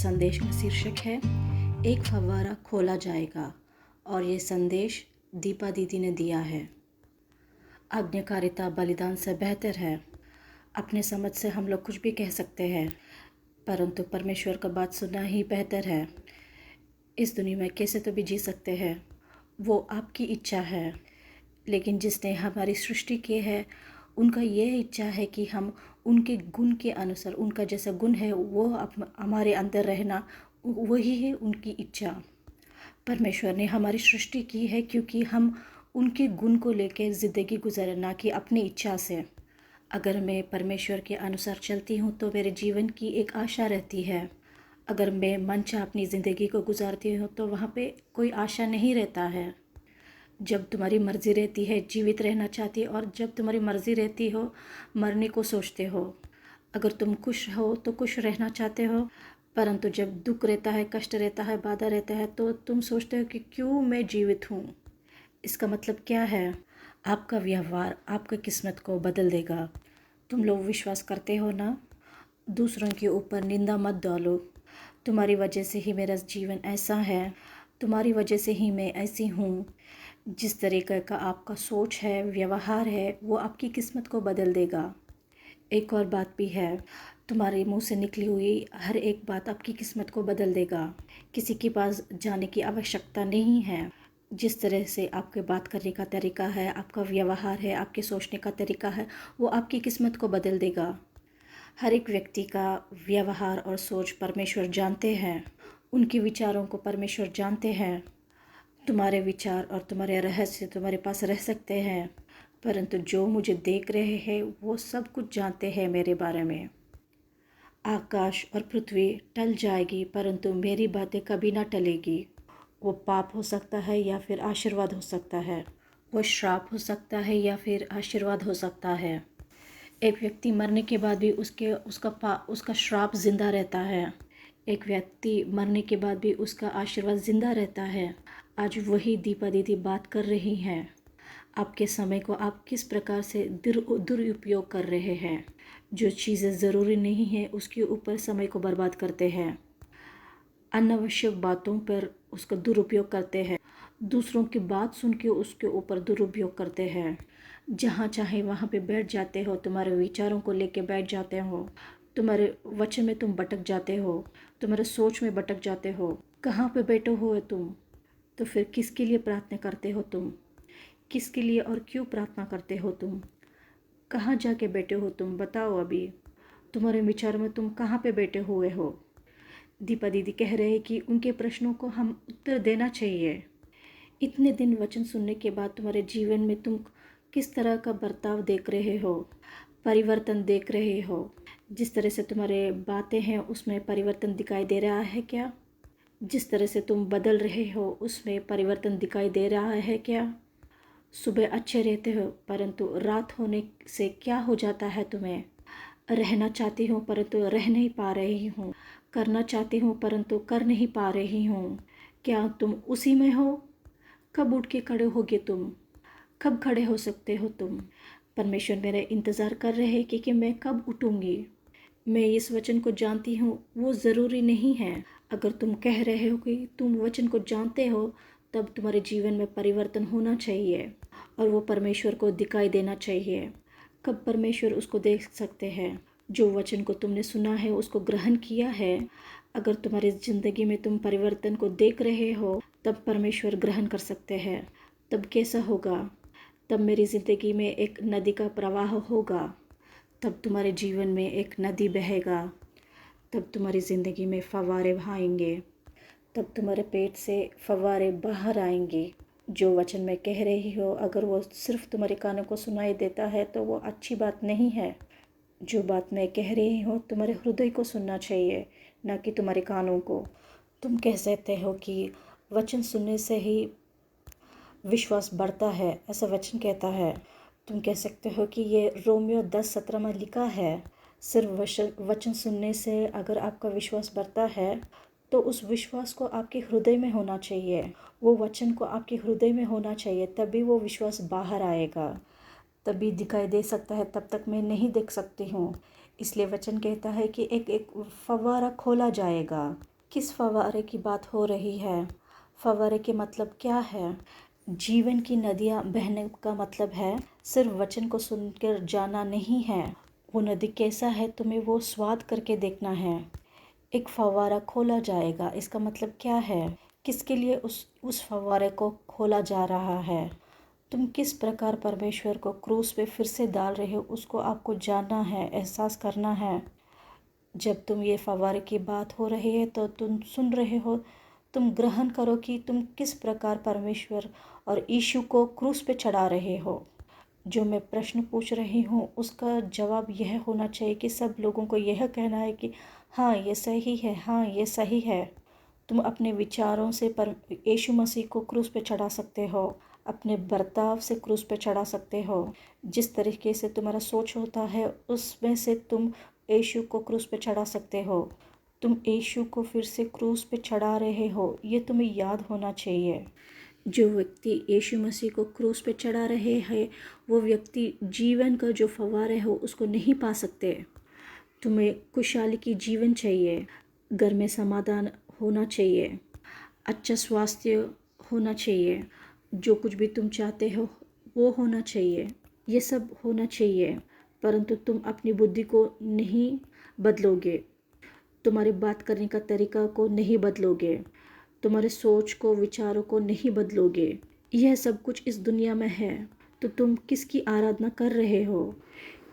संदेश का शीर्षक है एक फव्वारा खोला जाएगा और ये संदेश दीपा दीदी ने दिया है। आज्ञाकारिता बलिदान से बेहतर है। अपने समझ से हम लोग कुछ भी कह सकते हैं, परंतु परमेश्वर का बात सुनना ही बेहतर है। इस दुनिया में कैसे तो भी जी सकते हैं, वो आपकी इच्छा है, लेकिन जिसने हमारी सृष्टि की है उनका ये इच्छा है कि हम उनके गुण के अनुसार, उनका जैसा गुण है वो हमारे अंदर रहना, वही है उनकी इच्छा। परमेश्वर ने हमारी सृष्टि की है क्योंकि हम उनके गुण को लेकर ज़िंदगी गुजारें, ना कि अपनी इच्छा से। अगर मैं परमेश्वर के अनुसार चलती हूँ तो मेरे जीवन की एक आशा रहती है। अगर मैं मनचाहा अपनी ज़िंदगी को गुजारती हूँ तो वहाँ पे कोई आशा नहीं रहता है। जब तुम्हारी मर्ज़ी रहती है जीवित रहना चाहती हो, और जब तुम्हारी मर्ज़ी रहती हो मरने को सोचते हो। अगर तुम खुश हो तो खुश रहना चाहते हो, परंतु जब दुख रहता है, कष्ट रहता है, बाधा रहता है तो तुम सोचते हो कि क्यों मैं जीवित हूँ। इसका मतलब क्या है? आपका व्यवहार आपका किस्मत को बदल देगा। तुम लोग विश्वास करते हो ना? दूसरों के ऊपर निंदा मत डालो। तुम्हारी वजह से ही मेरा जीवन ऐसा है, तुम्हारी वजह से ही मैं ऐसी हूँ। जिस तरीके का आपका सोच है, व्यवहार है, वो आपकी किस्मत को बदल देगा। एक और बात भी है, तुम्हारे मुंह से निकली हुई हर एक बात आपकी किस्मत को बदल देगा। किसी के पास जाने की आवश्यकता नहीं है। जिस तरह से आपके बात करने का तरीका है, आपका व्यवहार है, आपके सोचने का तरीका है, वो आपकी किस्मत को बदल देगा। हर एक व्यक्ति का व्यवहार और सोच परमेश्वर जानते हैं। उनके विचारों को परमेश्वर जानते हैं। तुम्हारे विचार और तुम्हारे रहस्य तुम्हारे पास रह सकते हैं, परंतु जो मुझे देख रहे हैं वो सब कुछ जानते हैं मेरे बारे में। आकाश और पृथ्वी टल जाएगी, परंतु मेरी बातें कभी ना टलेगी। वो पाप हो सकता है या फिर आशीर्वाद हो सकता है, वो श्राप हो सकता है या फिर आशीर्वाद हो सकता है। एक व्यक्ति मरने के बाद भी उसका श्राप जिंदा रहता है। एक व्यक्ति मरने के बाद भी उसका आशीर्वाद जिंदा रहता है। आज वही दीपा दीदी बात कर रही हैं। आपके समय को आप किस प्रकार से दुरुपयोग कर रहे हैं। जो चीज़ें ज़रूरी नहीं है उसके ऊपर समय को बर्बाद करते हैं। अनावश्यक बातों पर उसका दुरुपयोग करते हैं। दूसरों की बात सुन के उसके ऊपर दुरुपयोग करते हैं। जहाँ चाहे वहाँ पे बैठ जाते हो, तुम्हारे विचारों को लेके बैठ जाते हो, तुम्हारे वचन में तुम भटक जाते हो, तुम्हारे सोच में भटक जाते हो। कहाँ पे बैठे हो तुम? तो फिर किसके लिए प्रार्थना करते हो तुम? किसके लिए और क्यों प्रार्थना करते हो तुम? कहाँ जाके बैठे हो तुम? बताओ अभी। तुम्हारे विचार में तुम कहाँ पे बैठे हुए हो? दीपा दीदी कह रहे हैं कि उनके प्रश्नों को हम उत्तर देना चाहिए। इतने दिन वचन सुनने के बाद तुम्हारे जीवन में तुम किस तरह का बर्ताव देख रहे हो, परिवर्तन देख रहे हो? जिस तरह से तुम्हारे बातें हैं उसमें परिवर्तन दिखाई दे रहा है क्या? जिस तरह से तुम बदल रहे हो उसमें परिवर्तन दिखाई दे रहा है क्या? सुबह अच्छे रहते हो, परंतु रात होने से क्या हो जाता है तुम्हें? रहना चाहती हूँ परंतु रह नहीं पा रही हूँ, करना चाहती हूँ परंतु कर नहीं पा रही हूँ। क्या तुम उसी में हो? कब उठ के खड़े होगे तुम? कब खड़े हो सकते हो तुम? परमेश्वर मेरा इंतज़ार कर रहे हैं कि मैं कब उठूँगी। मैं इस वचन को जानती हूँ, वो ज़रूरी नहीं है। अगर तुम कह रहे हो कि तुम वचन को जानते हो, तब तुम्हारे जीवन में परिवर्तन होना चाहिए और वो परमेश्वर को दिखाई देना चाहिए। कब परमेश्वर उसको देख सकते हैं? जो वचन को तुमने सुना है, उसको ग्रहण किया है, अगर तुम्हारी ज़िंदगी में तुम परिवर्तन को देख रहे हो, तब परमेश्वर ग्रहण कर सकते हैं। तब कैसा होगा? तब मेरी ज़िंदगी में एक नदी का प्रवाह होगा। तब तुम्हारे जीवन में एक नदी बहेगा। तब तुम्हारी ज़िंदगी में फव्वारे बहाएंगे। तब तुम्हारे पेट से फव्वारे बाहर आएंगे। जो वचन मैं कह रही हो, अगर वो सिर्फ तुम्हारे कानों को सुनाई देता है तो वो अच्छी बात नहीं है। जो बात मैं कह रही हूँ तुम्हारे हृदय को सुनना चाहिए, ना कि तुम्हारे कानों को। तुम कह सकते हो कि वचन सुनने से ही विश्वास बढ़ता है, ऐसा वचन कहता है। तुम कह सकते हो कि ये रोमियो 10:17 में लिखा है। सिर्फ वचन सुनने से अगर आपका विश्वास बढ़ता है तो उस विश्वास को आपके हृदय में होना चाहिए, वो वचन को आपके हृदय में होना चाहिए, तभी वो विश्वास बाहर आएगा, तभी दिखाई दे सकता है। तब तक मैं नहीं देख सकती हूँ। इसलिए वचन कहता है कि एक एक फव्वारा खोला जाएगा। किस फव्वारे की बात हो रही है? फव्वारे के मतलब क्या है? जीवन की नदियाँ बहने का मतलब है सिर्फ वचन को सुनकर जाना नहीं है। वो नदी कैसा है तुम्हें वो स्वाद करके देखना है। एक फव्वारा खोला जाएगा, इसका मतलब क्या है? किसके लिए उस फव्वारे को खोला जा रहा है? तुम किस प्रकार परमेश्वर को क्रूस पे फिर से डाल रहे हो, उसको आपको जानना है, एहसास करना है। जब तुम ये फव्वारे की बात हो रही है तो तुम सुन रहे हो, तुम ग्रहण करो कि तुम किस प्रकार परमेश्वर और यीशु को क्रूस पे चढ़ा रहे हो। जो मैं प्रश्न पूछ रही हूँ उसका जवाब यह होना चाहिए कि सब लोगों को यह कहना है कि हाँ ये सही है, हाँ ये सही है। तुम अपने विचारों से पर यीशु मसीह को क्रूस पे चढ़ा सकते हो, अपने बर्ताव से क्रूस पे चढ़ा सकते हो। जिस तरीके से तुम्हारा सोच होता है उसमें से तुम यीशु को क्रूस पे चढ़ा सकते हो। तुम यीशु को फिर से क्रूस पे चढ़ा रहे हो, ये तुम्हें याद होना चाहिए। जो व्यक्ति यीशु मसीह को क्रूस पे चढ़ा रहे हैं वो व्यक्ति जीवन का जो फव्वारा है उसको नहीं पा सकते। तुम्हें खुशहाली की जीवन चाहिए, घर में समाधान होना चाहिए, अच्छा स्वास्थ्य होना चाहिए, जो कुछ भी तुम चाहते हो वो होना चाहिए, ये सब होना चाहिए। परंतु तुम अपनी बुद्धि को नहीं बदलोगे, तुम्हारी बात करने का तरीका को नहीं बदलोगे, तुम्हारे सोच को विचारों को नहीं बदलोगे। यह सब कुछ इस दुनिया में है तो तुम किसकी आराधना कर रहे हो?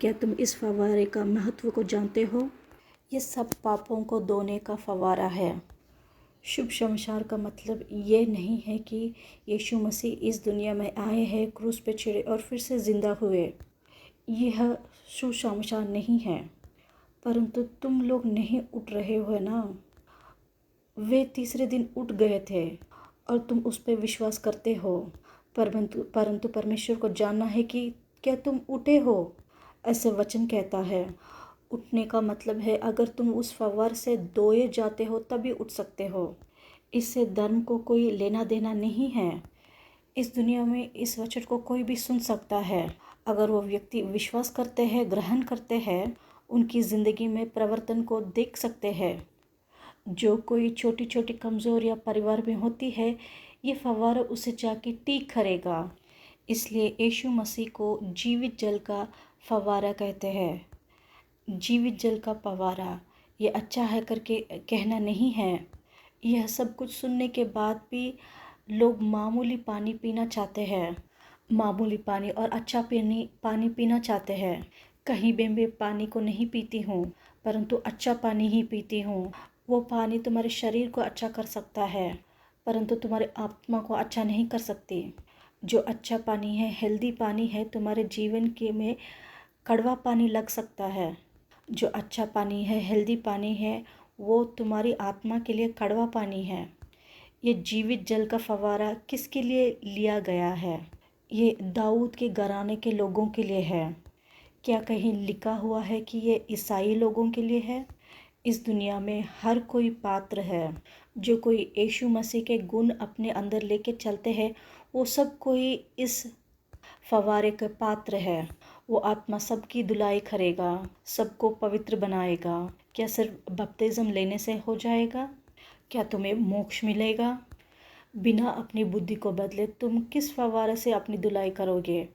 क्या तुम इस फव्वारे का महत्व को जानते हो? ये सब पापों को धोने का फव्वारा है। शुभ समाचार का मतलब ये नहीं है कि यीशु मसीह इस दुनिया में आए हैं, क्रूस पे चढ़े और फिर से ज़िंदा हुए। यह शुभ समाचार नहीं है। परंतु तुम लोग नहीं उठ रहे हो ना। वे तीसरे दिन उठ गए थे और तुम उस पर विश्वास करते हो। परंतु परमेश्वर को जानना है कि क्या तुम उठे हो। ऐसे वचन कहता है उठने का मतलब है अगर तुम उस फव्वार से धोए जाते हो तभी उठ सकते हो। इससे धर्म को कोई लेना देना नहीं है। इस दुनिया में इस वचन को कोई भी सुन सकता है। अगर वो व्यक्ति विश्वास करते हैं, ग्रहण करते हैं, उनकी ज़िंदगी में परिवर्तन को देख सकते हैं। जो कोई छोटी छोटी कमज़ोरियाँ परिवार में होती है ये फव्वारा उसे जाके ठीक करेगा। इसलिए यीशु मसीह को जीवित जल का फव्वारा कहते हैं। जीवित जल का फव्वारा ये अच्छा है करके कहना नहीं है। यह सब कुछ सुनने के बाद भी लोग मामूली पानी पीना चाहते हैं, मामूली पानी और अच्छा पानी पीना चाहते हैं। कहीं भी मैं पानी को नहीं पीती हूँ परंतु अच्छा पानी ही पीती हूँ। वो पानी तुम्हारे शरीर को अच्छा कर सकता है परंतु तुम्हारे आत्मा को अच्छा नहीं कर सकती। जो अच्छा पानी है, हेल्दी पानी है, तुम्हारे जीवन के में कड़वा पानी लग सकता है। जो अच्छा पानी है, हेल्दी पानी है, वो तुम्हारी आत्मा के लिए कड़वा पानी है। ये जीवित जल का फव्वारा किसके लिए लिया गया है? ये दाऊद के घराने के लोगों के लिए है। क्या कहीं लिखा हुआ है कि ये ईसाई लोगों के लिए है? इस दुनिया में हर कोई पात्र है। जो कोई यीशु मसीह के गुण अपने अंदर लेके चलते हैं वो सब कोई इस फव्वारे के पात्र है। वो आत्मा सबकी धुलाई करेगा, सबको पवित्र बनाएगा। क्या सिर्फ बपतिस्म लेने से हो जाएगा? क्या तुम्हें मोक्ष मिलेगा? बिना अपनी बुद्धि को बदले तुम किस फव्वारे से अपनी धुलाई करोगे?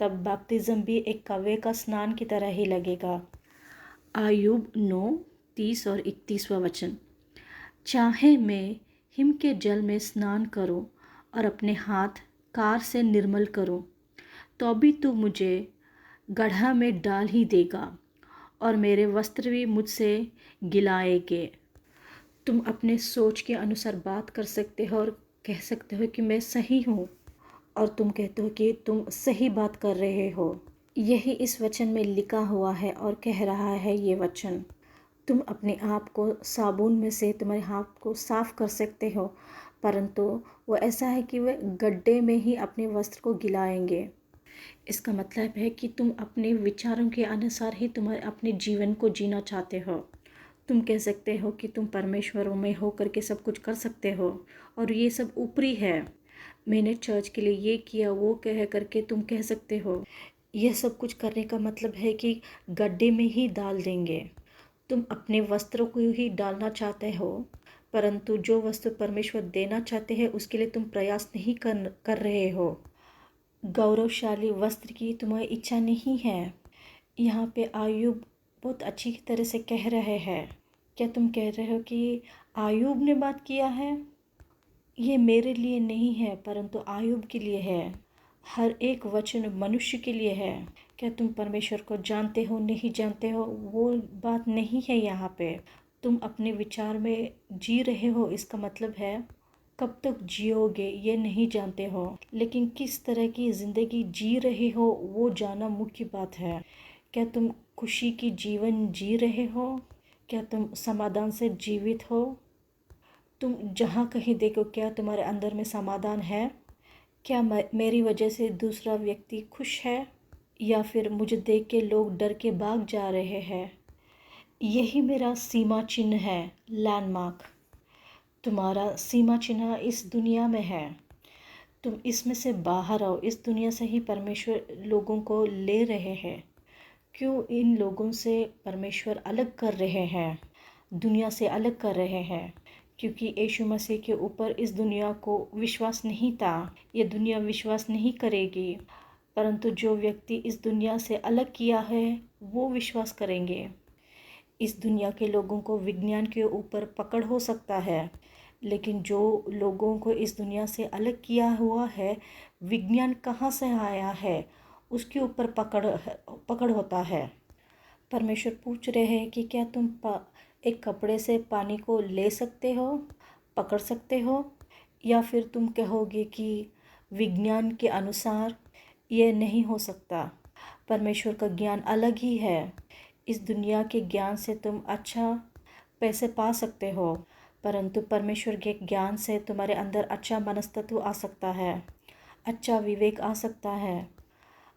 तब बपतिस्म भी एक कव्वे का स्नान की तरह ही लगेगा। आयुब 9:30 और 31वां वचन। चाहे मैं हिम के जल में स्नान करूं और अपने हाथ कार से निर्मल करूं तो भी तू मुझे गड्ढा में डाल ही देगा और मेरे वस्त्र भी मुझसे गिलाएंगे। तुम अपने सोच के अनुसार बात कर सकते हो और कह सकते हो कि मैं सही हूँ और तुम कहते हो कि तुम सही बात कर रहे हो। यही इस वचन में लिखा हुआ है और कह रहा है ये वचन। तुम अपने आप को साबुन में से तुम्हारे हाथ को साफ कर सकते हो परंतु वो ऐसा है कि वे गड्ढे में ही अपने वस्त्र को गिलाएंगे। इसका मतलब है कि तुम अपने विचारों के अनुसार ही तुम्हारे अपने जीवन को जीना चाहते हो। तुम कह सकते हो कि तुम परमेश्वर में होकर के सब कुछ कर सकते हो और ये सब ऊपरी है। मैंने चर्च के लिए ये किया वो कह करके तुम कह सकते हो। यह सब कुछ करने का मतलब है कि गड्ढे में ही डाल देंगे। तुम अपने वस्त्रों को ही डालना चाहते हो, परंतु जो वस्तु परमेश्वर देना चाहते हैं उसके लिए तुम प्रयास नहीं कर रहे हो। गौरवशाली वस्त्र की तुम्हें इच्छा नहीं है। यहाँ पे आयूब बहुत अच्छी तरह से कह रहे हैं। क्या तुम कह रहे हो कि आयूब ने बात किया है? ये मेरे लिए नहीं है परंतु आयूब के लिए है। हर एक वचन मनुष्य के लिए है। क्या तुम परमेश्वर को जानते हो नहीं जानते हो वो बात नहीं है यहाँ पे। तुम अपने विचार में जी रहे हो, इसका मतलब है कब तक जियोगे ये नहीं जानते हो, लेकिन किस तरह की ज़िंदगी जी रहे हो वो जानना मुख्य बात है। क्या तुम खुशी की जीवन जी रहे हो? क्या तुम समाधान से जीवित हो? तुम जहाँ कहीं देखो क्या तुम्हारे अंदर में समाधान है? क्या मेरी वजह से दूसरा व्यक्ति खुश है, या फिर मुझे देख के लोग डर के भाग जा रहे हैं? यही मेरा सीमा चिन्ह है, लैंडमार्क। तुम्हारा सीमा चिन्ह इस दुनिया में है। तुम इसमें से बाहर आओ। इस दुनिया से ही परमेश्वर लोगों को ले रहे हैं। क्यों इन लोगों से परमेश्वर अलग कर रहे हैं, दुनिया से अलग कर रहे हैं? क्योंकि यीशु मसीह के ऊपर इस दुनिया को विश्वास नहीं था। ये दुनिया विश्वास नहीं करेगी, परंतु जो व्यक्ति इस दुनिया से अलग किया है वो विश्वास करेंगे। इस दुनिया के लोगों को विज्ञान के ऊपर पकड़ हो सकता है, लेकिन जो लोगों को इस दुनिया से अलग किया हुआ है, विज्ञान कहाँ से आया है उसके ऊपर पकड़ होता है। परमेश्वर पूछ रहे हैं कि क्या तुम एक कपड़े से पानी को ले सकते हो, पकड़ सकते हो, या फिर तुम कहोगे कि विज्ञान के अनुसार ये नहीं हो सकता। परमेश्वर का ज्ञान अलग ही है। इस दुनिया के ज्ञान से तुम अच्छा पैसे पा सकते हो, परंतु परमेश्वर के ज्ञान से तुम्हारे अंदर अच्छा मनस्तत्व आ सकता है, अच्छा विवेक आ सकता है,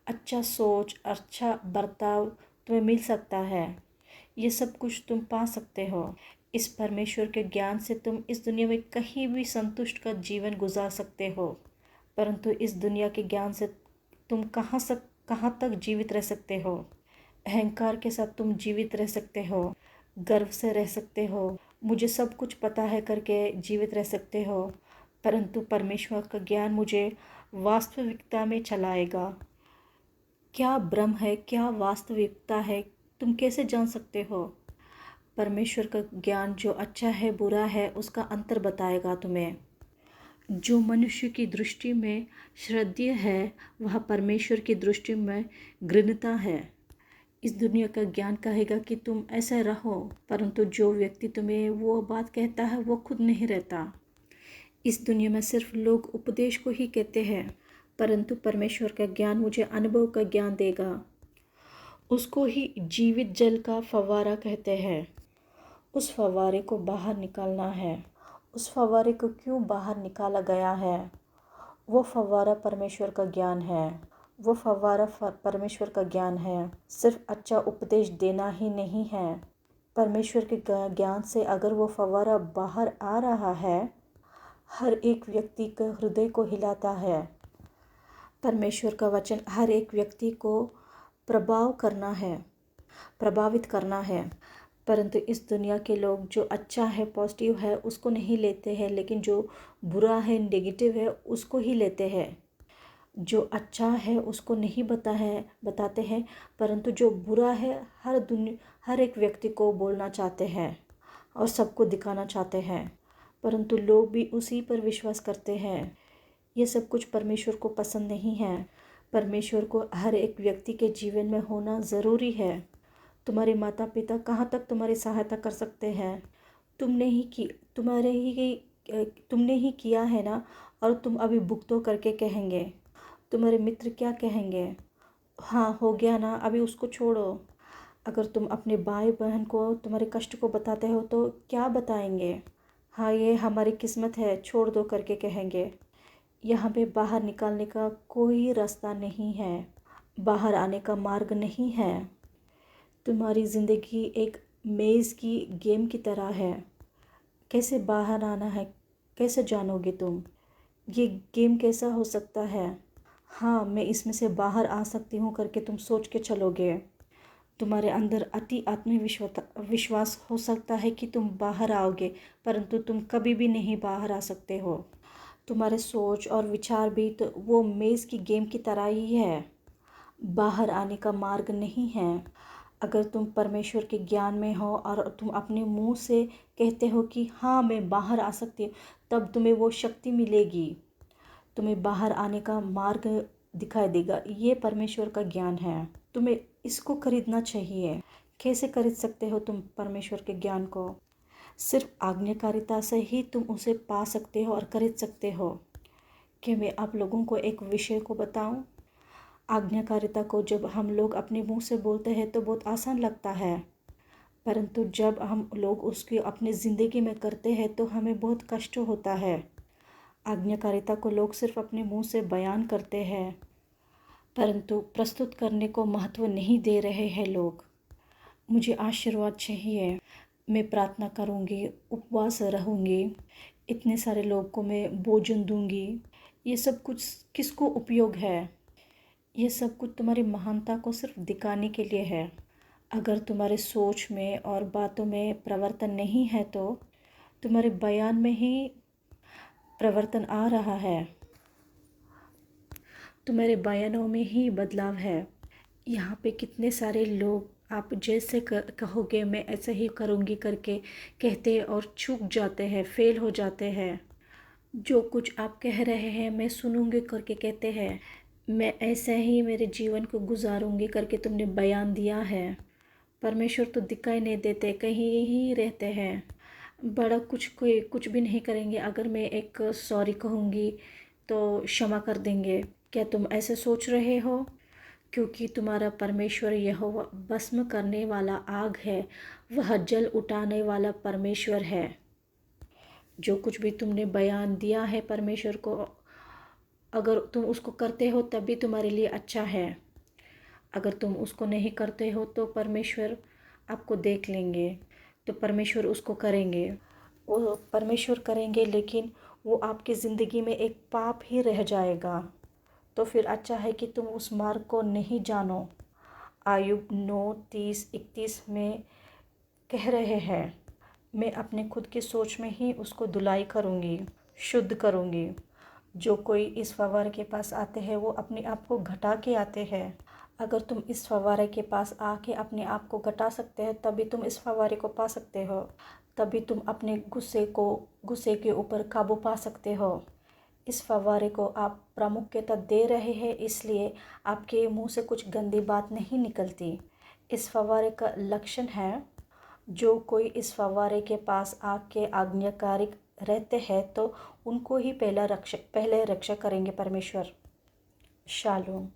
अच्छा सोच, अच्छा बर्ताव तुम्हें मिल सकता है। ये सब कुछ तुम पा सकते हो। इस परमेश्वर के ज्ञान से तुम इस दुनिया में कहीं भी संतुष्ट का जीवन गुजार सकते हो, परंतु इस दुनिया के ज्ञान से तुम कहाँ तक जीवित रह सकते हो? अहंकार के साथ तुम जीवित रह सकते हो, गर्व से रह सकते हो, मुझे सब कुछ पता है करके जीवित रह सकते हो, परंतु परमेश्वर का ज्ञान मुझे वास्तविकता में चलाएगा। क्या भ्रम है, क्या वास्तविकता है, तुम कैसे जान सकते हो? परमेश्वर का ज्ञान जो अच्छा है बुरा है उसका अंतर बताएगा तुम्हें। जो मनुष्य की दृष्टि में श्रद्धेय है वह परमेश्वर की दृष्टि में घृणित है। इस दुनिया का ज्ञान कहेगा कि तुम ऐसे रहो, परंतु जो व्यक्ति तुम्हें वो बात कहता है वो खुद नहीं रहता। इस दुनिया में सिर्फ लोग उपदेश को ही कहते हैं, परंतु परमेश्वर का ज्ञान मुझे अनुभव का ज्ञान देगा। उसको ही जीवित जल का फव्वारा कहते हैं। उस फव्वारे को बाहर निकालना है। उस फव्वारे को क्यों बाहर निकाला गया है? वो फव्वारा परमेश्वर का ज्ञान है। वो फव्वारा परमेश्वर का ज्ञान है। सिर्फ अच्छा उपदेश देना ही नहीं है। परमेश्वर के ज्ञान से अगर वो फव्वारा बाहर आ रहा है, हर एक व्यक्ति के हृदय को हिलाता है। परमेश्वर का वचन हर एक व्यक्ति को प्रभावित करना है, परंतु इस दुनिया के लोग जो अच्छा है, पॉजिटिव है उसको नहीं लेते हैं, लेकिन जो बुरा है, नेगेटिव है उसको ही लेते हैं। जो अच्छा है उसको नहीं बताते हैं, परंतु जो बुरा है हर एक व्यक्ति को बोलना चाहते हैं और सबको दिखाना चाहते हैं, परंतु लोग भी उसी पर विश्वास करते हैं। ये सब कुछ परमेश्वर को पसंद नहीं है। परमेश्वर को हर एक व्यक्ति के जीवन में होना ज़रूरी है। तुम्हारे माता पिता कहाँ तक तुम्हारी सहायता कर सकते हैं? तुमने ही किया है ना, और तुम अभी भुगतो करके कहेंगे। तुम्हारे मित्र क्या कहेंगे? हाँ हो गया ना, अभी उसको छोड़ो। अगर तुम अपने भाई बहन को तुम्हारे कष्ट को बताते हो तो क्या बताएंगे? हाँ ये हमारी किस्मत है, छोड़ दो करके कहेंगे। यहाँ पे बाहर निकालने का कोई रास्ता नहीं है, बाहर आने का मार्ग नहीं है। तुम्हारी ज़िंदगी एक मेज़ की गेम की तरह है। कैसे बाहर आना है, कैसे जानोगे तुम? ये गेम कैसा हो सकता है? हाँ मैं इसमें से बाहर आ सकती हूँ करके तुम सोच के चलोगे। तुम्हारे अंदर अति आत्मविश्वास हो सकता है कि तुम बाहर आओगे, परंतु तुम कभी भी नहीं बाहर आ सकते हो। तुम्हारे सोच और विचार भी तो वो मेज़ की गेम की तरह ही है, बाहर आने का मार्ग नहीं है। अगर तुम परमेश्वर के ज्ञान में हो और तुम अपने मुंह से कहते हो कि हाँ मैं बाहर आ सकती हूँ, तब तुम्हें वो शक्ति मिलेगी, तुम्हें बाहर आने का मार्ग दिखाई देगा। ये परमेश्वर का ज्ञान है, तुम्हें इसको खरीदना चाहिए। कैसे खरीद सकते हो तुम परमेश्वर के ज्ञान को? सिर्फ आज्ञाकारिता से ही तुम उसे पा सकते हो और खरीद सकते हो। कि मैं आप लोगों को एक विषय को बताऊं? आज्ञाकारिता को जब हम लोग अपने मुंह से बोलते हैं तो बहुत आसान लगता है, परंतु जब हम लोग उसकी अपनी ज़िंदगी में करते हैं तो हमें बहुत कष्ट होता है। आज्ञाकारिता को लोग सिर्फ अपने मुंह से बयान करते हैं, परंतु प्रस्तुत करने को महत्व नहीं दे रहे हैं लोग। मुझे आशीर्वाद चाहिए, मैं प्रार्थना करूँगी, उपवास रहूँगी, इतने सारे लोग को मैं भोजन दूँगी। ये सब कुछ किसको उपयोग है? ये सब कुछ तुम्हारी महानता को सिर्फ दिखाने के लिए है। अगर तुम्हारे सोच में और बातों में परिवर्तन नहीं है तो तुम्हारे बयान में ही परिवर्तन आ रहा है, तुम्हारे बयानों में ही बदलाव है। यहाँ पे कितने सारे लोग आप जैसे कहोगे मैं ऐसे ही करूँगी करके कहते और चूक जाते हैं, फेल हो जाते हैं। जो कुछ आप कह रहे हैं मैं सुनूंगी करके कहते हैं, मैं ऐसे ही मेरे जीवन को गुजारूंगी करके तुमने बयान दिया है। परमेश्वर तो दिखाई नहीं देते, कहीं ही रहते हैं। बड़ा कोई कुछ भी नहीं करेंगे। अगर मैं एक सॉरी कहूँगी तो क्षमा कर देंगे। क्या तुम ऐसे सोच रहे हो? क्योंकि तुम्हारा परमेश्वर यहोवा भस्म करने वाला आग है, वह जल उठाने वाला परमेश्वर है। जो कुछ भी तुमने बयान दिया है परमेश्वर को, अगर तुम उसको करते हो तभी तुम्हारे लिए अच्छा है। अगर तुम उसको नहीं करते हो तो परमेश्वर आपको देख लेंगे, तो परमेश्वर उसको करेंगे। वो परमेश्वर करेंगे, लेकिन वो आपकी ज़िंदगी में एक पाप ही रह जाएगा। तो फिर अच्छा है कि तुम उस मार्ग को नहीं जानो। आयुब 9:30-31 में कह रहे हैं, मैं अपने खुद की सोच में ही उसको धुलाई करूँगी, शुद्ध करूँगी। जो कोई इस फव्वारे के पास आते हैं वो अपने आप को घटा के आते हैं। अगर तुम इस फव्वारे के पास आके अपने आप को घटा सकते हो तभी तुम इस फव्वारे को पा सकते हो, तभी तुम अपने गुस्से के ऊपर काबू पा सकते हो। इस फव्वारे को आप प्रामुख्यता दे रहे हैं, इसलिए आपके मुंह से कुछ गंदी बात नहीं निकलती। इस फव्वारे का लक्षण है, जो कोई इस फव्वारे के पास आके आज्ञाकारी रहते हैं तो उनको ही पहले रक्षा करेंगे परमेश्वर। शालोम।